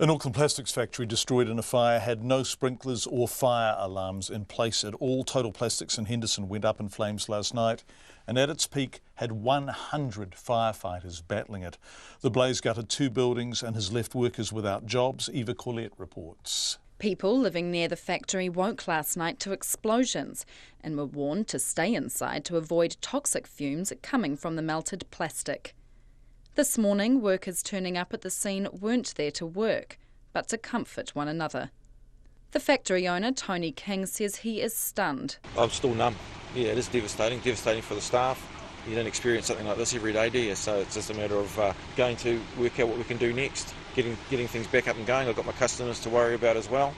An Auckland plastics factory destroyed in a fire had no sprinklers or fire alarms in place at all. Total Plastics in Henderson went up in flames last night and at its peak had 100 firefighters battling it. The blaze gutted 2 buildings and has left workers without jobs. Eva Corlett reports. People living near the factory woke last night to explosions and were warned to stay inside to avoid toxic fumes coming from the melted plastic. This morning, workers turning up at the scene weren't there to work, but to comfort one another. The factory owner, Tony King, says he is stunned. I'm still numb. Yeah, it is devastating for the staff. You don't experience something like this every day, do you? So it's just a matter of going to work out what we can do next, getting things back up and going. I've got my customers to worry about as well.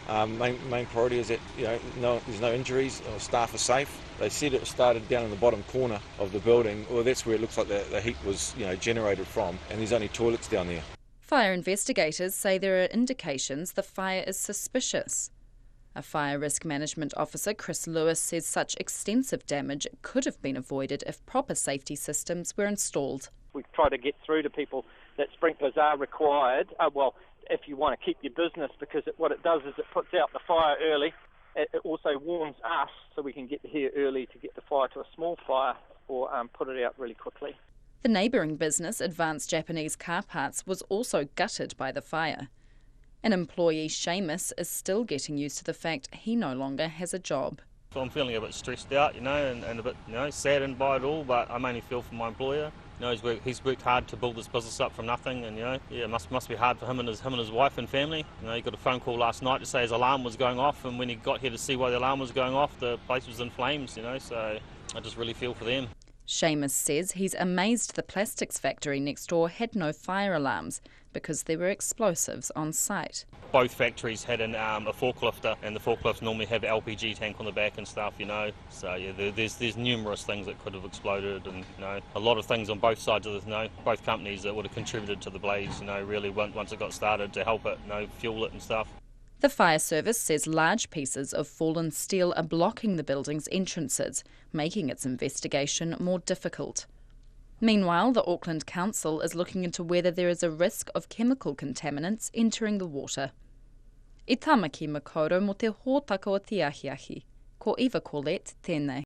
Main priority is that there's no injuries, staff are safe. They said it started down in the bottom corner of the building. Well, that's where it looks like the heat was generated from, and there's only toilets down there. Fire investigators say there are indications the fire is suspicious. A fire risk management officer, Chris Lewis, says such extensive damage could have been avoided if proper safety systems were installed. We try to get through to people that sprinklers are required. If you want to keep your business, because what it does is it puts out the fire early. It also warns us so we can get here early to get the fire to a small fire or put it out really quickly. The neighbouring business, Advanced Japanese Car Parts, was also gutted by the fire. An employee, Seamus, is still getting used to the fact he no longer has a job. So I'm feeling a bit stressed out, and a bit, saddened by it all, but I mainly feel for my employer. He's worked hard to build this business up from nothing, and it must be hard for him and his wife and family. He got a phone call last night to say his alarm was going off, and when he got here to see why the alarm was going off, the place was in flames. So I just really feel for them. Seamus says he's amazed the plastics factory next door had no fire alarms because there were explosives on site. Both factories had a forklifter, and the forklifts normally have an LPG tank on the back and stuff, So there's numerous things that could have exploded, and a lot of things on both sides of this, both companies that would have contributed to the blaze, really once it got started to help it, fuel it and stuff. The fire service says large pieces of fallen steel are blocking the building's entrances, making its investigation more difficult. Meanwhile, the Auckland Council is looking into whether there is a risk of chemical contaminants entering the water. I tamaki makaurau mo te hōtaka o te ahiahi. Ko Eva Corlett, tēnei.